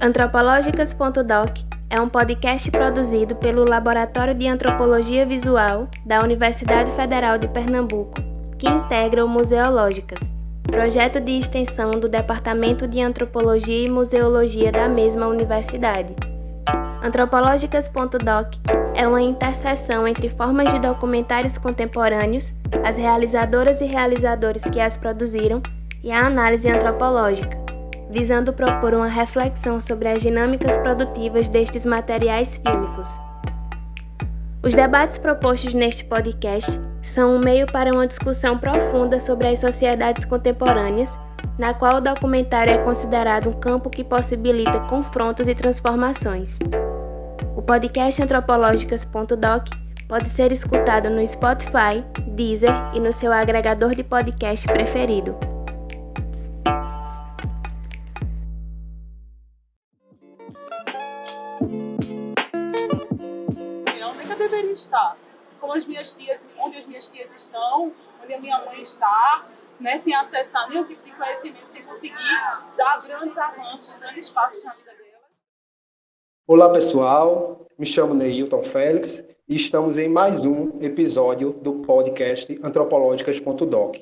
Antropológicas.doc é um podcast produzido pelo Laboratório de Antropologia Visual da Universidade Federal de Pernambuco, que integra o Museológicas, projeto de extensão do Departamento de Antropologia e Museologia da mesma universidade. Antropológicas.doc é uma interseção entre formas de documentários contemporâneos, as realizadoras e realizadores que as produziram e a análise antropológica, visando propor uma reflexão sobre as dinâmicas produtivas destes materiais fílmicos. Os debates propostos neste podcast são um meio para uma discussão profunda sobre as sociedades contemporâneas, na qual o documentário é considerado um campo que possibilita confrontos e transformações. O podcast Antropológicas.doc pode ser escutado no Spotify, Deezer e no seu agregador de podcast preferido. Onde eu deveria estar? Como as minhas tias, onde as minhas tias estão, onde a minha mãe está, né, sem acessar nenhum tipo de conhecimento, sem conseguir dar grandes avanços, grandes passos na vida dela. Olá pessoal, me chamo Neilton Félix e estamos em mais um episódio do podcast Antropológicas.doc.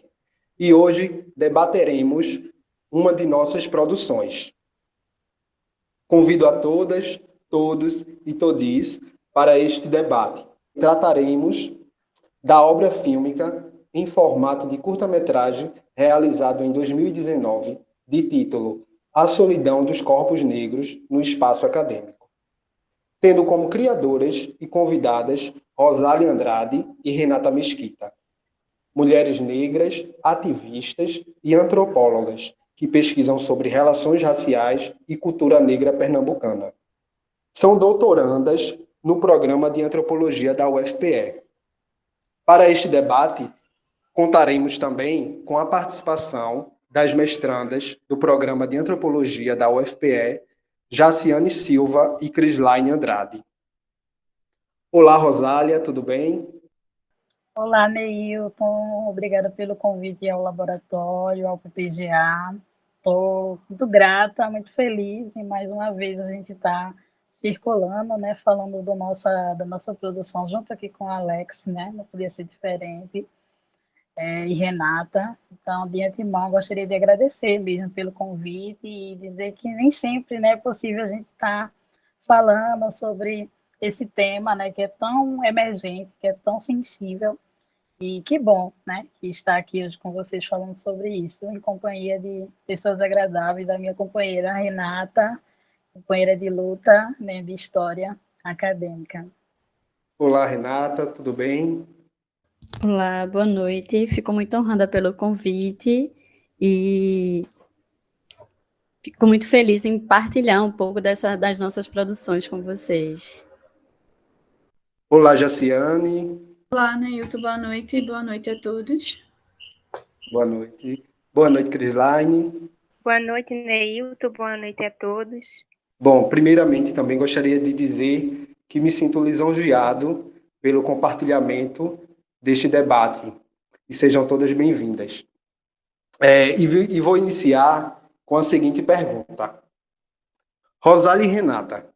E hoje debateremos uma de nossas produções. Convido a todas, todos e todis para este debate. Trataremos da obra fílmica em formato de curta-metragem realizado em 2019, de título A Solidão dos Corpos Negros no Espaço Acadêmico, tendo como criadoras e convidadas Rosália Andrade e Renata Mesquita, mulheres negras, ativistas e antropólogas que pesquisam sobre relações raciais e cultura negra pernambucana. São doutorandas no programa de antropologia da UFPE. Para este debate, contaremos também com a participação das mestrandas do programa de antropologia da UFPE, Jaciane Silva e Crislaine Andrade. Olá, Rosália, tudo bem? Olá, Neilton. Obrigada pelo convite ao laboratório, ao PPGA. Estou muito grata, muito feliz e mais uma vez a gente está circulando, né, falando da nossa produção junto aqui com a Alex, né, não podia ser diferente, e Renata. Então, de antemão, gostaria de agradecer mesmo pelo convite e dizer que nem sempre, né, é possível a gente estar falando sobre esse tema, né, que é tão emergente, que é tão sensível, e que bom, né, que está aqui hoje com vocês falando sobre isso, em companhia de pessoas agradáveis, da minha companheira Renata, companheira de luta, né, de história acadêmica. Olá, Renata, tudo bem? Olá, boa noite. Fico muito honrada pelo convite e fico muito feliz em partilhar um pouco das nossas produções com vocês. Olá, Jaciane. Olá, Neilton, boa noite a todos. Boa noite. Boa noite, Crislaine. Boa noite, Neilton. Boa noite a todos. Bom, primeiramente também gostaria de dizer que me sinto lisonjeado pelo compartilhamento deste debate e sejam todas bem-vindas. E vou iniciar com a seguinte pergunta. Rosália e Renata,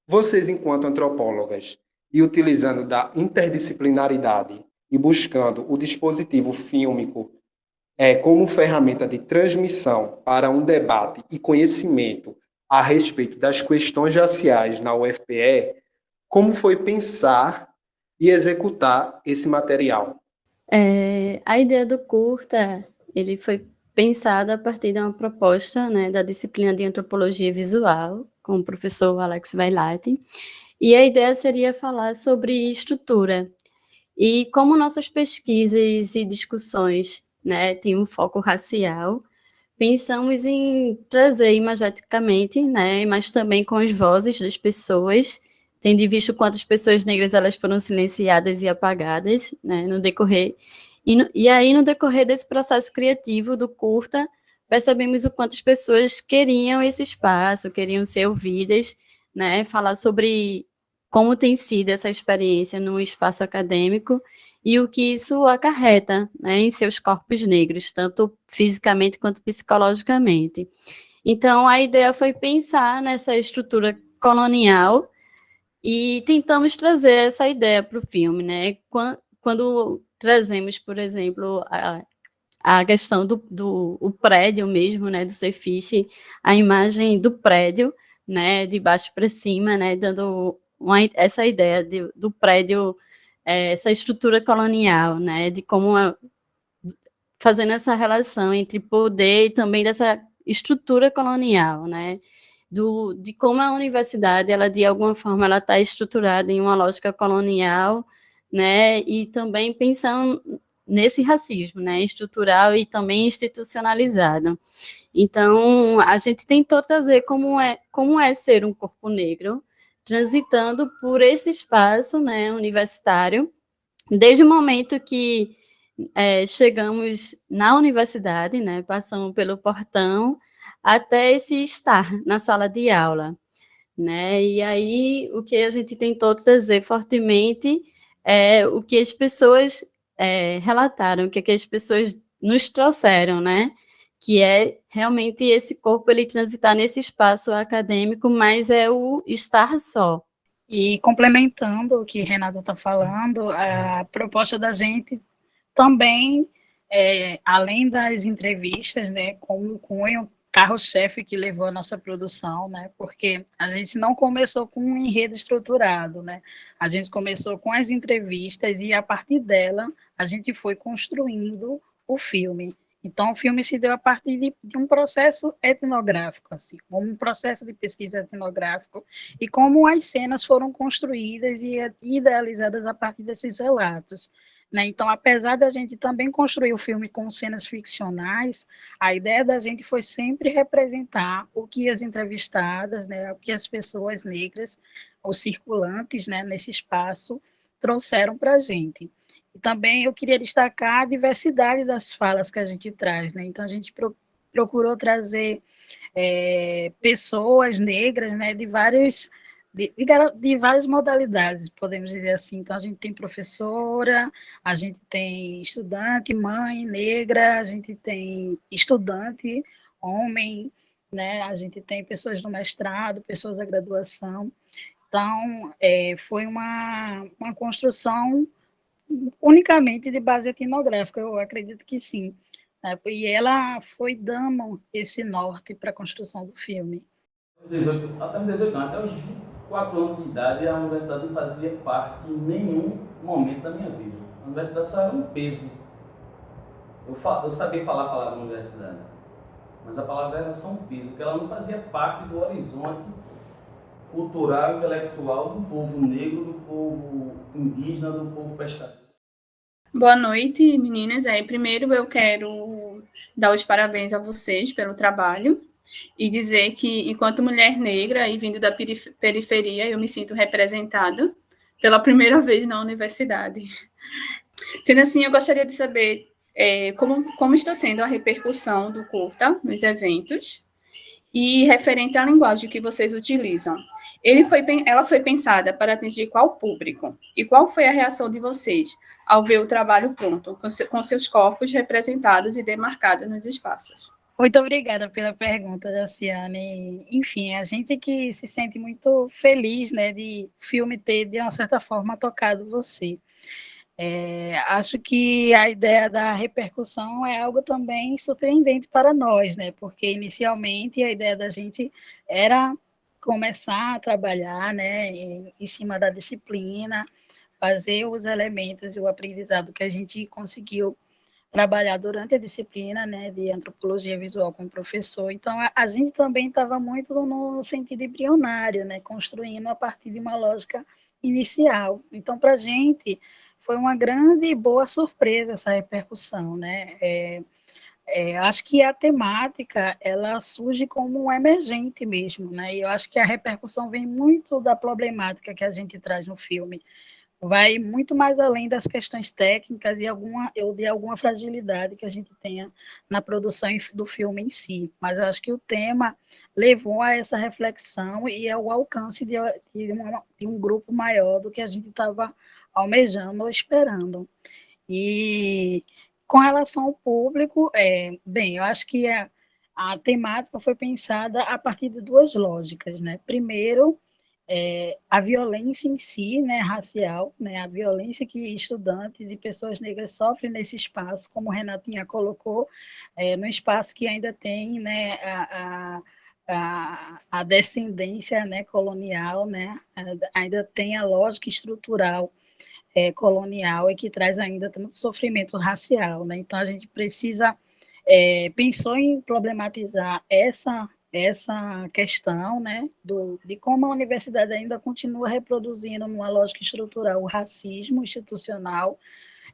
vocês enquanto antropólogas e utilizando da interdisciplinaridade e buscando o dispositivo fílmico como ferramenta de transmissão para um debate e conhecimento a respeito das questões raciais na UFPE, como foi pensar e executar esse material? A ideia do curta, ele foi pensado a partir de uma proposta, né, da disciplina de antropologia visual, com o professor Alex Vailate, e a ideia seria falar sobre estrutura. E como nossas pesquisas e discussões, né, têm um foco racial, pensamos em trazer imageticamente, né, mas também com as vozes das pessoas, tendo visto quantas pessoas negras elas foram silenciadas e apagadas, né, no decorrer. E aí, no decorrer desse processo criativo do curta, percebemos o quanto as pessoas queriam esse espaço, queriam ser ouvidas, né, falar sobre como tem sido essa experiência no espaço acadêmico e o que isso acarreta, né, em seus corpos negros, tanto fisicamente quanto psicologicamente. Então, a ideia foi pensar nessa estrutura colonial e tentamos trazer essa ideia para o filme, né? Quando trazemos, por exemplo, a questão do prédio mesmo, né, do Cefiche, a imagem do prédio, né, de baixo para cima, né, dando essa ideia do prédio, essa estrutura colonial, né, de como fazendo essa relação entre poder e também dessa estrutura colonial, né, de como a universidade, ela de alguma forma, ela está estruturada em uma lógica colonial, né, e também pensando nesse racismo, né, estrutural e também institucionalizado. Então, a gente tentou trazer como é ser um corpo negro, transitando por esse espaço, né, universitário, desde o momento que chegamos na universidade, né, passamos pelo portão, até esse estar na sala de aula, né, e aí o que a gente tentou trazer fortemente é o que as pessoas relataram, o que as pessoas nos trouxeram, né, que é realmente esse corpo, ele transitar nesse espaço acadêmico, mas é o estar só. E complementando o que Renata está falando, a proposta da gente também, além das entrevistas, né, com o cunho carro-chefe que levou a nossa produção, né, porque a gente não começou com um enredo estruturado, né, a gente começou com as entrevistas e a partir dela a gente foi construindo o filme. Então, o filme se deu a partir de um processo etnográfico, assim, como um processo de pesquisa etnográfico, e como as cenas foram construídas e idealizadas a partir desses relatos. Né? Então, apesar da gente também construir o filme com cenas ficcionais, a ideia da gente foi sempre representar o que as entrevistadas, né, o que as pessoas negras, os circulantes, né, nesse espaço, trouxeram para a gente. E também eu queria destacar a diversidade das falas que a gente traz. Né? Então, a gente procurou trazer pessoas negras, né, de várias modalidades, podemos dizer assim. Então, a gente tem professora, a gente tem estudante, mãe negra, a gente tem estudante, homem, né? A gente tem pessoas do mestrado, pessoas da graduação. Então, foi uma construção unicamente de base etnográfica, eu acredito que sim. Né? E ela foi dando esse norte para a construção do filme. Até os 18 anos, até os 24 anos de idade, a universidade não fazia parte em nenhum momento da minha vida. A universidade só era um peso. Eu sabia falar a palavra universidade, mas a palavra era só um peso, porque ela não fazia parte do horizonte cultural, intelectual do povo negro, do povo indígena, do povo pescador. Boa noite, meninas. Primeiro eu quero dar os parabéns a vocês pelo trabalho e dizer que, enquanto mulher negra e vindo da periferia, eu me sinto representada pela primeira vez na universidade. Sendo assim, eu gostaria de saber como está sendo a repercussão do curta nos eventos e referente à linguagem que vocês utilizam. Ela foi pensada para atingir qual público? E qual foi a reação de vocês ao ver o trabalho pronto, com seus corpos representados e demarcados nos espaços? Muito obrigada pela pergunta, Jaciane. Enfim, a gente que se sente muito feliz, né, de o filme ter, de uma certa forma, tocado você. Acho que a ideia da repercussão é algo também surpreendente para nós, né? Porque inicialmente a ideia da gente era começar a trabalhar, né, em cima da disciplina, fazer os elementos e o aprendizado que a gente conseguiu trabalhar durante a disciplina, né, de antropologia visual com o professor. Então, a gente também estava muito no sentido embrionário, né, construindo a partir de uma lógica inicial. Então, para a gente, foi uma grande e boa surpresa essa repercussão, né? Acho que a temática, ela surge como um emergente mesmo, né? E eu acho que a repercussão vem muito da problemática que a gente traz no filme. Vai muito mais além das questões técnicas e de alguma fragilidade que a gente tenha na produção do filme em si. Mas eu acho que o tema levou a essa reflexão e ao alcance de um grupo maior do que a gente estava almejando ou esperando. E com relação ao público, bem, eu acho que a temática foi pensada a partir de duas lógicas, né? Primeiro, a violência em si, né, racial, né, a violência que estudantes e pessoas negras sofrem nesse espaço, como Renatinha colocou, no espaço que ainda tem, né, a descendência, né, colonial, né, ainda tem a lógica estrutural colonial e que traz ainda tanto sofrimento racial, né? Então a gente precisa pensou em problematizar essa questão, né, de como a universidade ainda continua reproduzindo numa lógica estrutural o racismo institucional,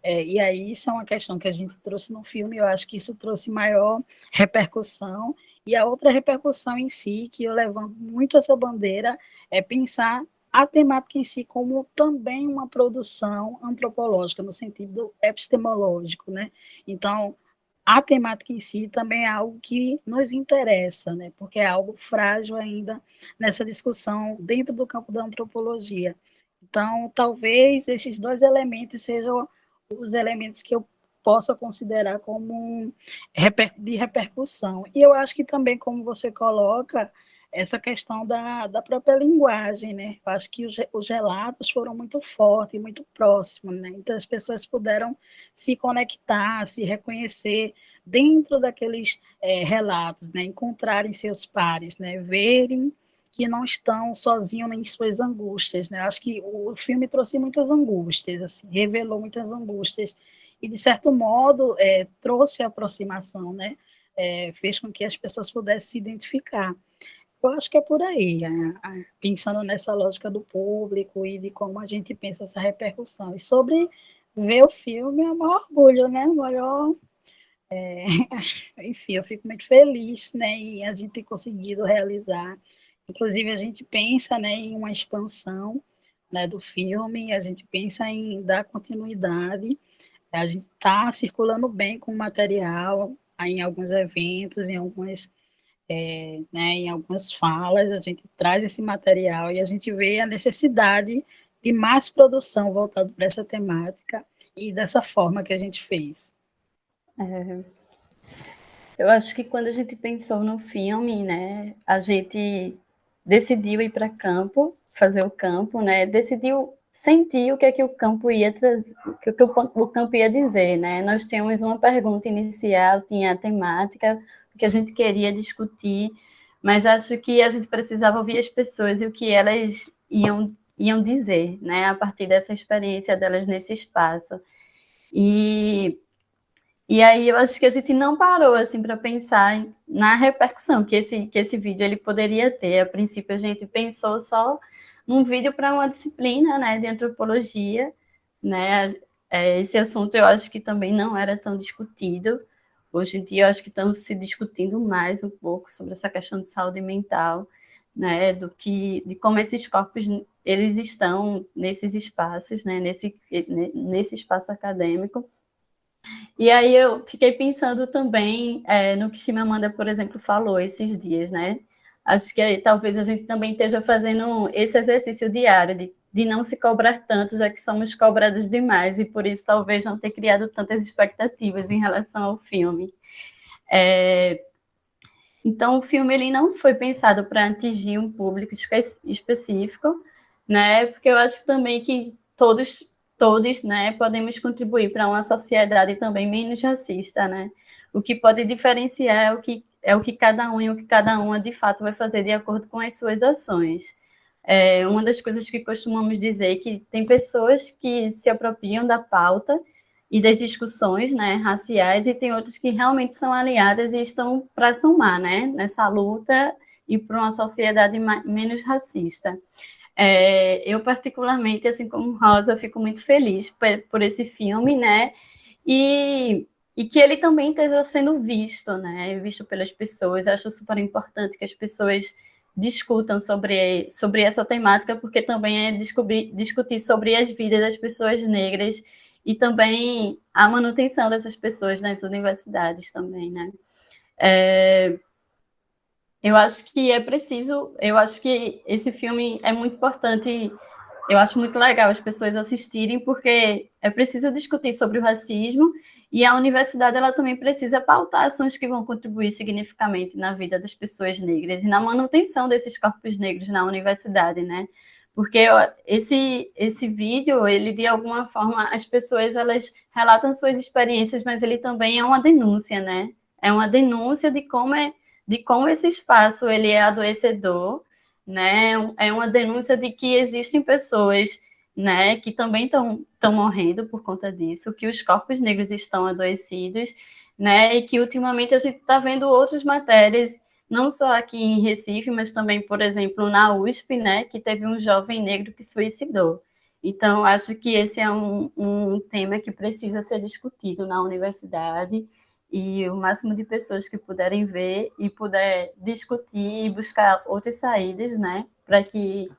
e aí isso é uma questão que a gente trouxe no filme, eu acho que isso trouxe maior repercussão, e a outra repercussão em si, que eu levanto muito essa bandeira, é pensar a temática em si como também uma produção antropológica, no sentido epistemológico, né? Então, a temática em si também é algo que nos interessa, né? Porque é algo frágil ainda nessa discussão dentro do campo da antropologia. Então, talvez esses dois elementos sejam os elementos que eu possa considerar como de repercussão. E eu acho que também, como você coloca, essa questão da própria linguagem, né? Eu acho que os relatos foram muito fortes, muito próximos, né? Então as pessoas puderam se conectar, se reconhecer dentro daqueles relatos, né? Encontrarem seus pares, né? Verem que não estão sozinhos em suas angústias, né? Eu acho que o filme trouxe muitas angústias, assim, revelou muitas angústias e de certo modo trouxe a aproximação, né? Fez com que as pessoas pudessem se identificar. Eu acho que é por aí, pensando nessa lógica do público e de como a gente pensa essa repercussão. E sobre ver o filme é o maior orgulho, né? O maior, enfim, eu fico muito feliz, né, em a gente ter conseguido realizar. Inclusive, a gente pensa, né, em uma expansão, né, do filme, a gente pensa em dar continuidade, a gente está circulando bem com o material em alguns eventos, em algumas falas, a gente traz esse material e a gente vê a necessidade de mais produção voltada para essa temática e dessa forma que a gente fez. Eu acho que quando a gente pensou no filme, né, a gente decidiu ir para campo, fazer o campo, né, decidiu sentir o que é que o campo ia trazer, o que o campo ia dizer, né. Nós tínhamos uma pergunta inicial, tinha a temática, o que a gente queria discutir, mas acho que a gente precisava ouvir as pessoas e o que elas iam dizer, né, a partir dessa experiência delas nesse espaço. E aí eu acho que a gente não parou assim para pensar na repercussão que esse vídeo ele poderia ter. A princípio a gente pensou só num vídeo para uma disciplina, né, de antropologia, né? Esse assunto eu acho que também não era tão discutido. Hoje em dia eu acho que estamos se discutindo mais um pouco sobre essa questão de saúde mental, né, de como esses corpos eles estão nesses espaços, né, nesse espaço acadêmico. E aí eu fiquei pensando também no que Chimamanda, por exemplo, falou esses dias, né? Acho que talvez a gente também esteja fazendo esse exercício diário de não se cobrar tanto, já que somos cobrados demais, e por isso talvez não ter criado tantas expectativas em relação ao filme. Então, o filme ele não foi pensado para atingir um público específico, né? Porque eu acho também que todos, né, podemos contribuir para uma sociedade também menos racista, né? O que pode diferenciar é o que cada um e o que cada uma de fato vai fazer de acordo com as suas ações. Uma das coisas que costumamos dizer é que tem pessoas que se apropriam da pauta e das discussões, né, raciais, e tem outras que realmente são aliadas e estão para somar, né, nessa luta e para uma sociedade menos racista. Eu, particularmente, assim como Rosa, fico muito feliz por esse filme, né, e que ele também esteja sendo visto, né, visto pelas pessoas. Acho super importante que as pessoas discutam sobre essa temática, porque também é discutir sobre as vidas das pessoas negras e também a manutenção dessas pessoas nas universidades também, né. Eu acho que é preciso, eu acho que esse filme é muito importante, eu acho muito legal as pessoas assistirem, porque é preciso discutir sobre o racismo E a universidade ela também precisa pautar ações que vão contribuir significativamente na vida das pessoas negras e na manutenção desses corpos negros na universidade, né? Porque esse vídeo, ele de alguma forma, as pessoas elas relatam suas experiências, mas ele também é uma denúncia, né? É uma denúncia de como esse espaço ele é adoecedor, né? É uma denúncia de que existem pessoas, né, que também estão morrendo por conta disso, que os corpos negros estão adoecidos, né? E que ultimamente a gente está vendo outras matérias, não só aqui em Recife, mas também, por exemplo, na USP, né, que teve um jovem negro que suicidou. Então, acho que esse é um tema que precisa ser discutido na universidade, e o máximo de pessoas que puderem ver e puder discutir e buscar outras saídas, né, para que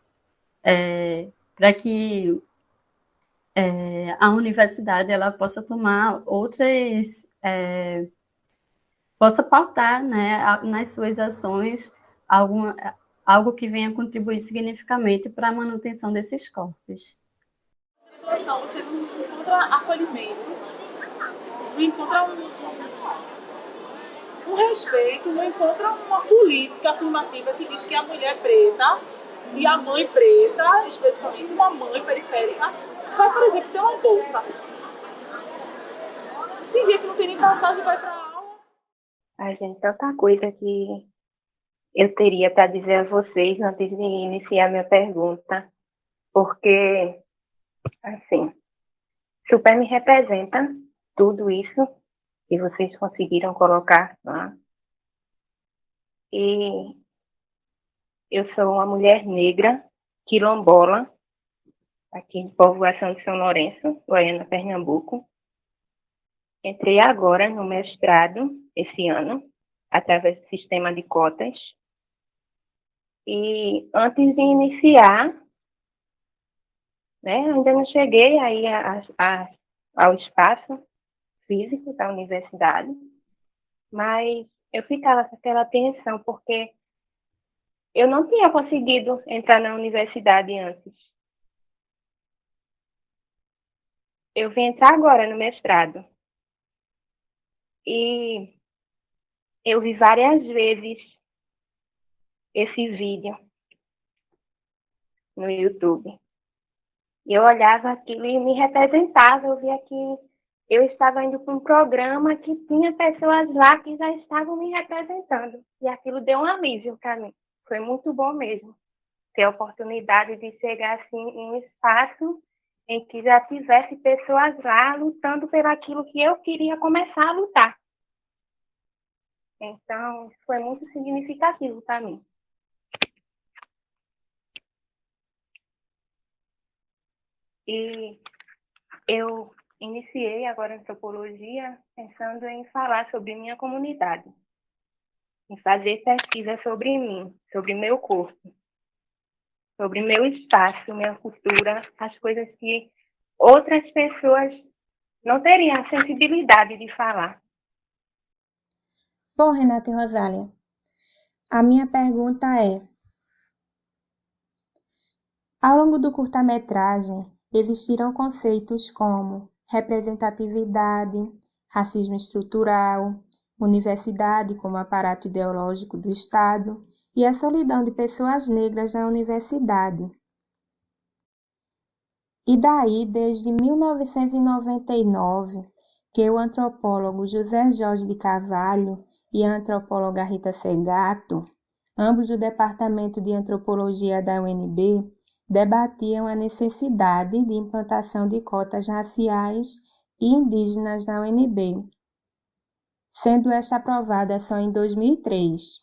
a universidade ela possa tomar outras, possa pautar, né, nas suas ações algo que venha contribuir significativamente para a manutenção desses corpos. Você não encontra acolhimento, não encontra um respeito, não encontra uma política afirmativa que diz que a mulher preta e a mãe preta, especificamente uma mãe periférica, vai, por exemplo, ter uma bolsa. Tem dia que não tem nem passagem, vai para a aula. Ai, gente, tanta coisa que eu teria para dizer a vocês antes de iniciar minha pergunta, porque, assim, super me representa tudo isso que vocês conseguiram colocar lá. E eu sou uma mulher negra, quilombola, aqui em Povoação de São Lourenço, Goiânia, Pernambuco. Entrei agora no mestrado, esse ano, através do sistema de cotas. E antes de iniciar, né, ainda não cheguei aí ao espaço físico da universidade, mas eu ficava com aquela tensão, porque eu não tinha conseguido entrar na universidade antes. Eu vim entrar agora no mestrado. E eu vi várias vezes esse vídeo no YouTube. E eu olhava aquilo e me representava. Eu via que eu estava indo para um programa que tinha pessoas lá que já estavam me representando. E aquilo deu um alívio para mim. Foi muito bom mesmo ter a oportunidade de chegar assim, em um espaço em que já tivesse pessoas lá lutando por aquilo que eu queria começar a lutar. Então, isso foi muito significativo para mim. E eu iniciei agora a antropologia pensando em falar sobre minha comunidade, em fazer pesquisa sobre mim, sobre meu corpo, sobre meu espaço, minha cultura, as coisas que outras pessoas não teriam a sensibilidade de falar. Bom, Renata e Rosália, a minha pergunta é: ao longo do curta-metragem, existiram conceitos como representatividade, racismo estrutural, universidade como aparato ideológico do Estado e a solidão de pessoas negras na universidade. E daí, desde 1999, que o antropólogo José Jorge de Carvalho e a antropóloga Rita Segato, ambos do Departamento de Antropologia da UNB, debatiam a necessidade de implantação de cotas raciais e indígenas na UNB, sendo esta aprovada só em 2003,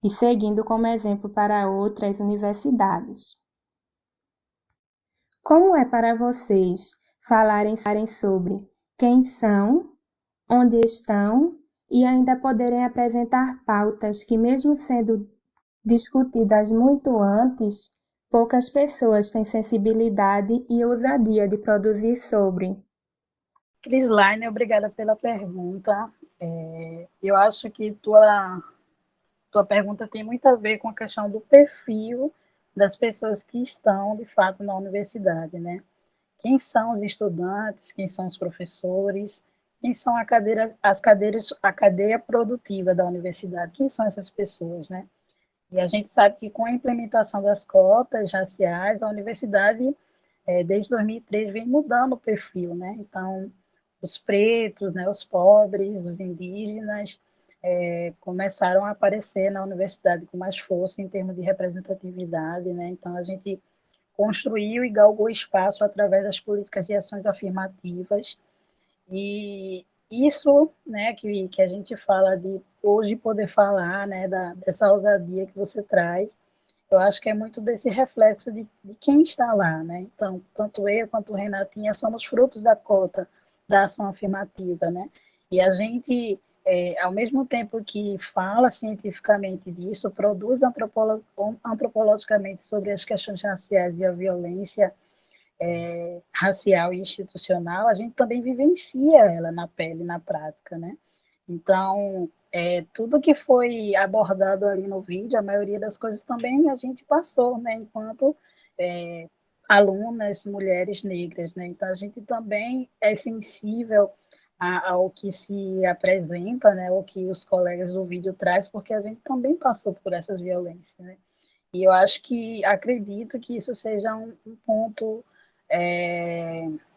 e seguindo como exemplo para outras universidades. Como é para vocês falarem sobre quem são, onde estão e ainda poderem apresentar pautas que, mesmo sendo discutidas muito antes, poucas pessoas têm sensibilidade e ousadia de produzir sobre? Crislaine, obrigada pela pergunta. Eu acho que tua pergunta tem muito a ver com a questão do perfil das pessoas que estão, de fato, na universidade, né? Quem são os estudantes, quem são os professores, quem são a cadeia produtiva da universidade, quem são essas pessoas, né? E a gente sabe que com a implementação das cotas raciais, a universidade, desde 2003, vem mudando o perfil, né? Então, os pretos, né, os pobres, os indígenas, começaram a aparecer na universidade com mais força em termos de representatividade, né? Então, a gente construiu e galgou espaço através das políticas de ações afirmativas, e isso, né, que a gente fala de hoje poder falar, né, dessa ousadia que você traz, eu acho que é muito desse reflexo de quem está lá, né? Então, tanto eu quanto o Renatinha somos frutos da cota da ação afirmativa, né? E a gente, ao mesmo tempo que fala cientificamente disso, produz antropologicamente sobre as questões raciais e a violência racial e institucional, a gente também vivencia ela na pele, na prática, né? Então, tudo que foi abordado ali no vídeo, a maioria das coisas também a gente passou, né? Enquanto alunas, mulheres negras, né? Então, a gente também é sensível ao que se apresenta, né? O que os colegas do vídeo traz, porque a gente também passou por essas violências, né? E eu acho que, acredito que isso seja um ponto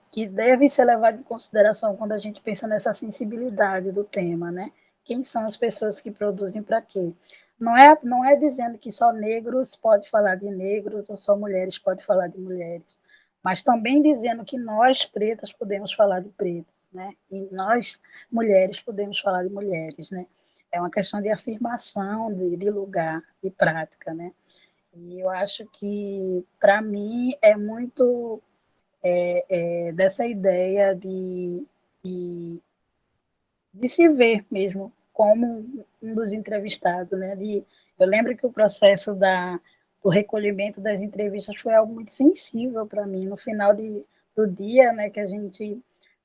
que deve ser levado em consideração quando a gente pensa nessa sensibilidade do tema, né? Quem são as pessoas que produzem para quê? Não é dizendo que só negros pode falar de negros ou só mulheres pode falar de mulheres, mas também dizendo que nós, pretas, podemos falar de pretos, né? E nós, mulheres, podemos falar de mulheres, né? É uma questão de afirmação, de lugar, de prática, né? E eu acho que, para mim, é muito dessa ideia de se ver mesmo como um dos entrevistados, né? Eu lembro que o processo do recolhimento das entrevistas foi algo muito sensível para mim. No final do dia, né, que a gente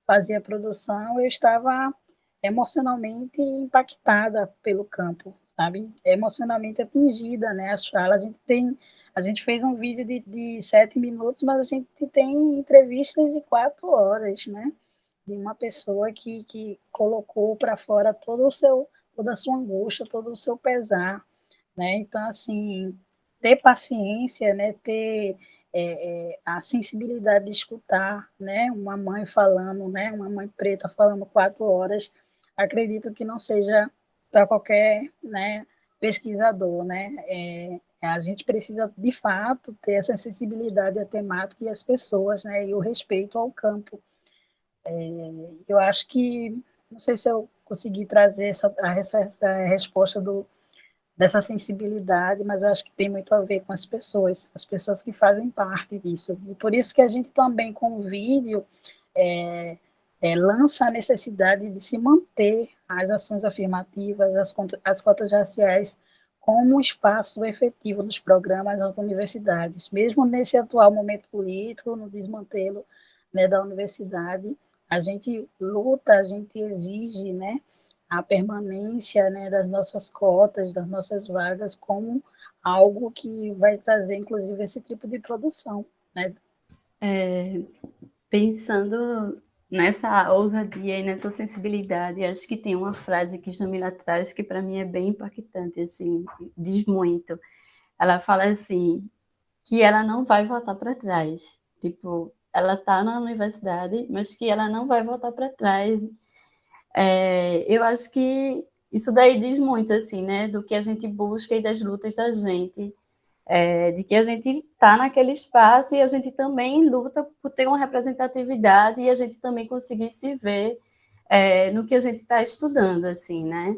fazia a produção, eu estava emocionalmente impactada pelo campo, sabe? Emocionalmente atingida, né? As falas, a gente fez um vídeo de 7 minutos, mas a gente tem entrevistas de 4 horas, né? De uma pessoa que colocou para fora toda a sua angústia, todo o seu pesar, né? Então, assim, ter paciência, né? Ter a sensibilidade de escutar, né? Uma mãe falando, né? Uma mãe preta falando 4 horas, acredito que não seja para qualquer, né, pesquisador, né? A gente precisa, de fato, ter essa sensibilidade à temática e às pessoas, né? E o respeito ao campo. Eu acho que, não sei se eu consegui trazer essa resposta dessa sensibilidade, mas eu acho que tem muito a ver com as pessoas que fazem parte disso. E por isso que a gente também, com o vídeo, lança a necessidade de se manter as ações afirmativas, as cotas raciais, como um espaço efetivo nos programas das universidades. Mesmo nesse atual momento político, no desmantelo, né, da universidade, a gente luta, a gente exige, né, a permanência, né, das nossas cotas, das nossas vagas, como algo que vai trazer, inclusive, esse tipo de produção, né? Pensando nessa ousadia e nessa sensibilidade, acho que tem uma frase que Jamila traz que para mim é bem impactante, assim, diz muito. Ela fala assim, que ela não vai voltar para trás. Tipo, ela está na universidade, mas que ela não vai voltar para trás. Eu acho que isso daí diz muito, assim, né, do que a gente busca e das lutas da gente, de que a gente está naquele espaço e a gente também luta por ter uma representatividade e a gente também conseguir se ver no que a gente está estudando, assim, né?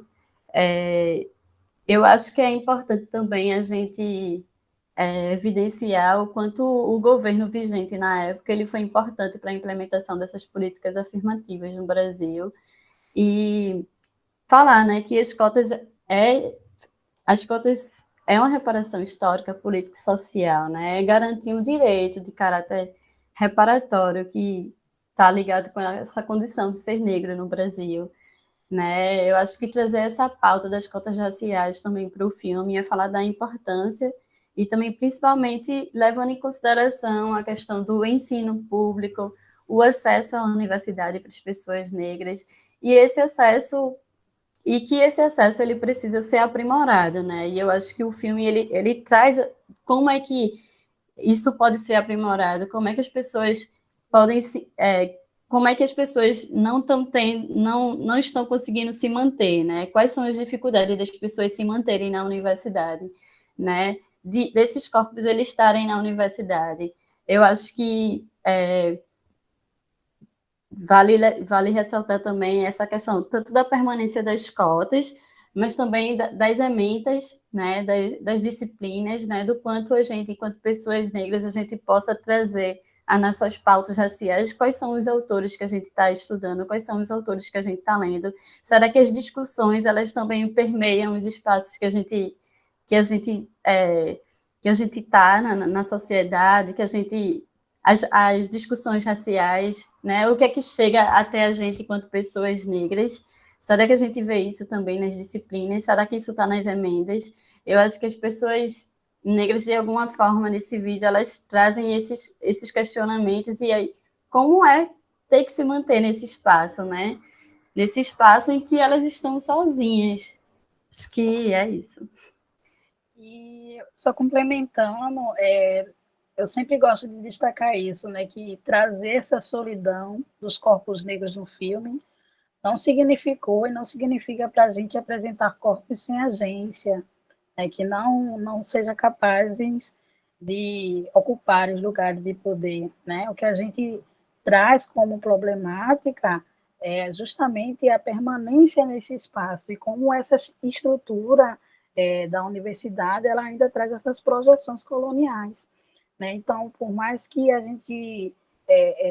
Eu acho que é importante também a gente evidenciar o quanto o governo vigente na época ele foi importante para a implementação dessas políticas afirmativas no Brasil e falar, né, que as cotas é uma reparação histórica, política e social, né? É garantir um direito de caráter reparatório que está ligado com essa condição de ser negro no Brasil, né? Eu acho que trazer essa pauta das cotas raciais também para o filme é falar da importância e também, principalmente, levando em consideração a questão do ensino público, o acesso à universidade para as pessoas negras e esse acesso ele precisa ser aprimorado, né? E eu acho que o filme ele traz como é que isso pode ser aprimorado, como é que as pessoas podem se, como é que as pessoas não estão conseguindo se manter, né? Quais são as dificuldades das pessoas se manterem na universidade, né? Desses corpos eles estarem na universidade. Eu acho que vale ressaltar também essa questão tanto da permanência das cotas, mas também das ementas, né, das disciplinas, né, do quanto a gente, enquanto pessoas negras, a gente possa trazer a nossas pautas raciais, quais são os autores que a gente está estudando, quais são os autores que a gente está lendo. Será que as discussões, elas também permeiam os espaços que a gente está na sociedade, que a gente as discussões raciais, né? O que é que chega até a gente enquanto pessoas negras? Será que a gente vê isso também nas disciplinas? Será que isso está nas emendas? Eu acho que as pessoas negras, de alguma forma, nesse vídeo, elas trazem esses questionamentos e aí, como é ter que se manter nesse espaço, né? Nesse espaço em que elas estão sozinhas. Acho que é isso. E só complementando, eu sempre gosto de destacar isso, né, que trazer essa solidão dos corpos negros no filme não significou e não significa para a gente apresentar corpos sem agência, né, que não sejam capazes de ocupar os lugares de poder, né? O que a gente traz como problemática é justamente a permanência nesse espaço e como essa estrutura da universidade ela ainda traz essas projeções coloniais, né? Então, por mais que a gente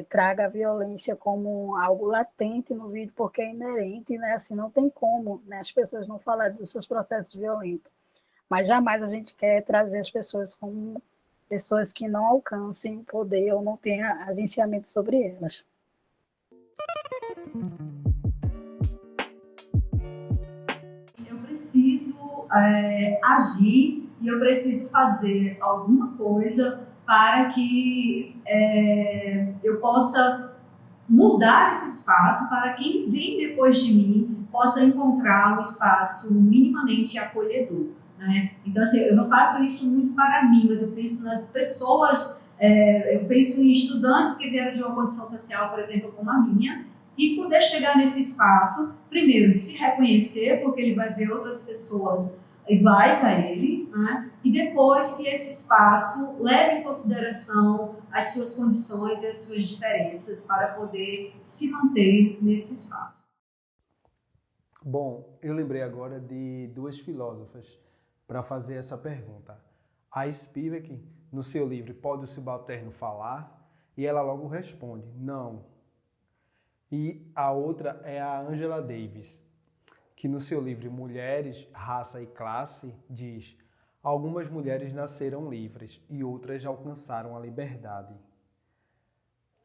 traga a violência como algo latente no vídeo, porque é inerente, né? Assim, não tem como, né, as pessoas não falarem dos seus processos violentos. Mas jamais a gente quer trazer as pessoas como pessoas que não alcancem poder ou não tenham agenciamento sobre elas. Eu preciso agir e eu preciso fazer alguma coisa para que eu possa mudar esse espaço para quem vem depois de mim possa encontrar um espaço minimamente acolhedor, né? Então, assim, eu não faço isso muito para mim, mas eu penso nas pessoas, eu penso em estudantes que vieram de uma condição social, por exemplo, como a minha, e poder chegar nesse espaço, primeiro, se reconhecer, porque ele vai ver outras pessoas iguais a ele, né? E depois que esse espaço leve em consideração as suas condições e as suas diferenças para poder se manter nesse espaço. Bom, eu lembrei agora de duas filósofas para fazer essa pergunta. A Spivak, no seu livro Pode o Subalterno Falar? E ela logo responde, não. E a outra é a Angela Davis, que no seu livro Mulheres, Raça e Classe diz: algumas mulheres nasceram livres e outras alcançaram a liberdade.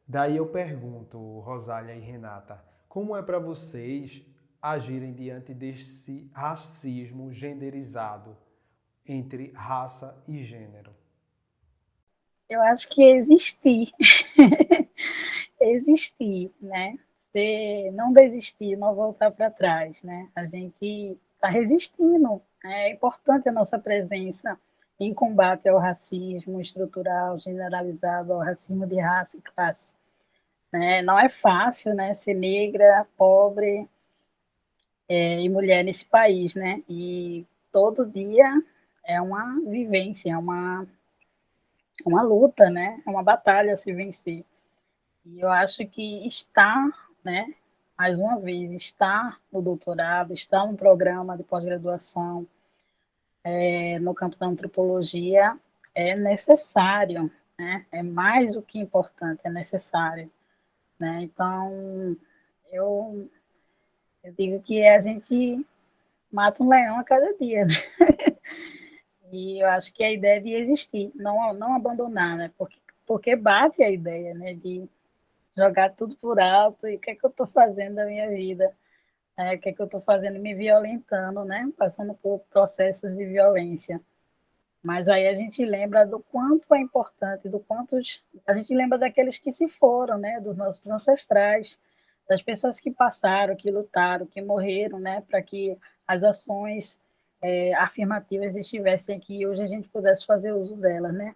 Daí eu pergunto, Rosália e Renata, como é para vocês agirem diante desse racismo genderizado entre raça e gênero? Eu acho que existir, existir, né? Não desistir, não voltar para trás, né? A gente está resistindo, né? É importante a nossa presença em combate ao racismo estrutural, generalizado, ao racismo de raça e classe, né? Não é fácil, né? Ser negra, pobre e mulher nesse país, né? E todo dia é uma vivência, é uma luta, né? É uma batalha a se vencer. E eu acho que está, né? Mais uma vez, está no doutorado, está no programa de pós-graduação, no campo da antropologia, é necessário, né? É mais do que importante, é necessário, né? Então, eu digo que a gente mata um leão a cada dia, né? E eu acho que a ideia de existir, não abandonar, né? Porque bate a ideia, né? De jogar tudo por alto e o que é que eu estou fazendo da minha vida, o que é que eu estou fazendo me violentando, né? Passando por processos de violência. Mas aí a gente lembra do quanto é importante, a gente lembra daqueles que se foram, né? Dos nossos ancestrais, das pessoas que passaram, que lutaram, que morreram, né, para que as ações afirmativas estivessem aqui e hoje a gente pudesse fazer uso delas, né?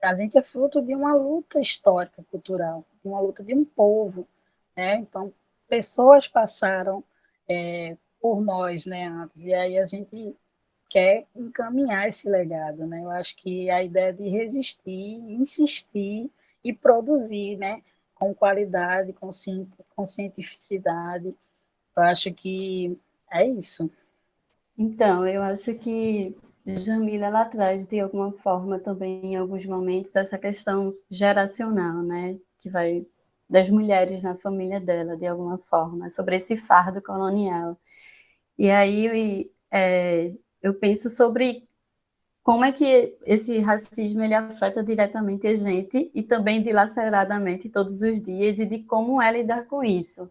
A gente é fruto de uma luta histórica, cultural, de uma luta de um povo, né? Então, pessoas passaram por nós, né, antes, e aí a gente quer encaminhar esse legado, né? Eu acho que a ideia de resistir, insistir e produzir, né, com qualidade, com cientificidade, eu acho que é isso. Então, eu acho que Jamila ela traz de alguma forma também em alguns momentos essa questão geracional, né, que vai das mulheres na família dela de alguma forma sobre esse fardo colonial. E aí eu penso sobre como é que esse racismo ele afeta diretamente a gente e também dilaceradamente todos os dias e de como é lidar com isso.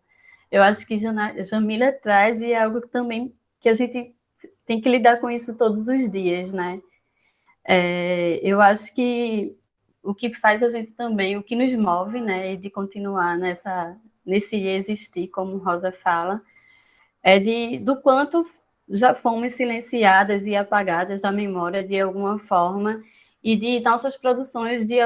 Eu acho que Jamila traz e é algo que também que a gente tem que lidar com isso todos os dias, né? Eu acho que o que faz a gente também, o que nos move, né, e de continuar nesse existir, como Rosa fala, do quanto já fomos silenciadas e apagadas da memória de alguma forma e de nossas produções de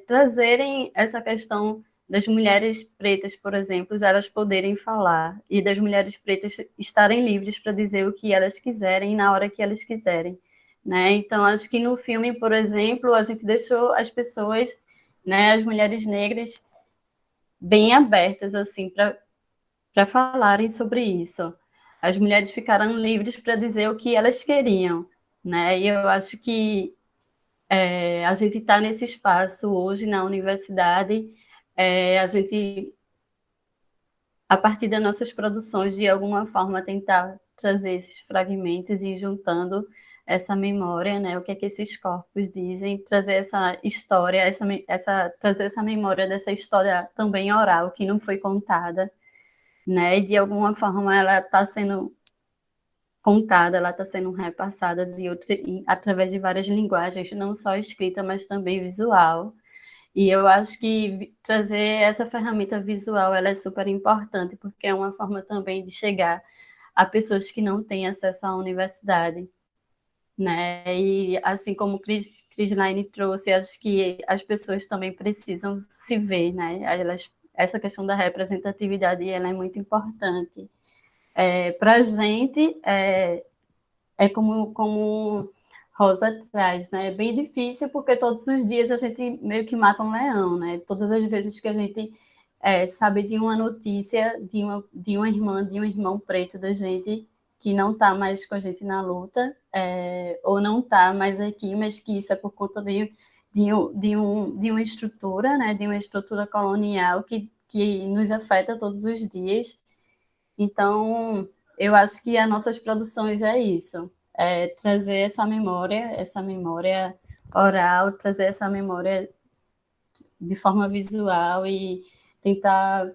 trazerem essa questão das mulheres pretas, por exemplo, elas poderem falar e das mulheres pretas estarem livres para dizer o que elas quiserem na hora que elas quiserem, né? Então, acho que no filme, por exemplo, a gente deixou as pessoas, né, as mulheres negras bem abertas assim para falarem sobre isso. As mulheres ficaram livres para dizer o que elas queriam, né? E eu acho que a gente está nesse espaço hoje na universidade, a gente, a partir das nossas produções, de alguma forma tentar trazer esses fragmentos e ir juntando essa memória, né? O que é que esses corpos dizem, trazer essa história, trazer essa memória dessa história também oral que não foi contada, né? E de alguma forma ela está sendo contada, ela está sendo repassada através de várias linguagens, não só escrita, mas também visual. E eu acho que trazer essa ferramenta visual ela é super importante, porque é uma forma também de chegar a pessoas que não têm acesso à universidade, né? E assim como Chris Line trouxe, acho que as pessoas também precisam se ver, né? Essa questão da representatividade ela é muito importante. Para a gente, como Rosa traz, né? É bem difícil porque todos os dias a gente meio que mata um leão, né? Todas as vezes que a gente sabe de uma notícia de uma irmã, de um irmão preto da gente que não está mais com a gente na luta, ou não está mais aqui, mas que isso é por conta de uma estrutura, né? De uma estrutura colonial que nos afeta todos os dias. Então, eu acho que as nossas produções é isso, trazer essa memória oral, trazer essa memória de forma visual e tentar,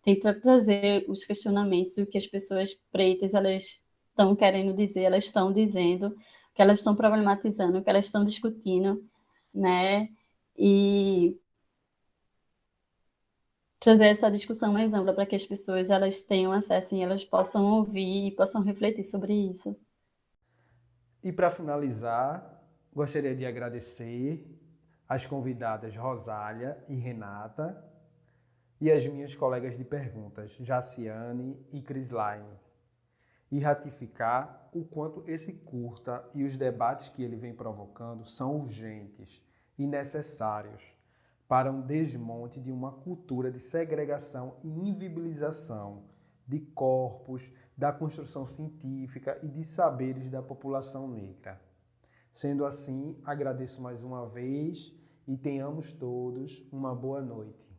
tentar trazer os questionamentos, o que as pessoas pretas elas estão querendo dizer, elas estão dizendo, o que elas estão problematizando, o que elas estão discutindo, né? E trazer essa discussão mais ampla para que as pessoas elas tenham acesso e elas possam ouvir e possam refletir sobre isso. E para finalizar, gostaria de agradecer as convidadas Rosália e Renata e as minhas colegas de perguntas, Jaciane e Crislaine, e ratificar o quanto esse curta e os debates que ele vem provocando são urgentes e necessários para um desmonte de uma cultura de segregação e invisibilização de corpos, da construção científica e de saberes da população negra. Sendo assim, agradeço mais uma vez e tenhamos todos uma boa noite.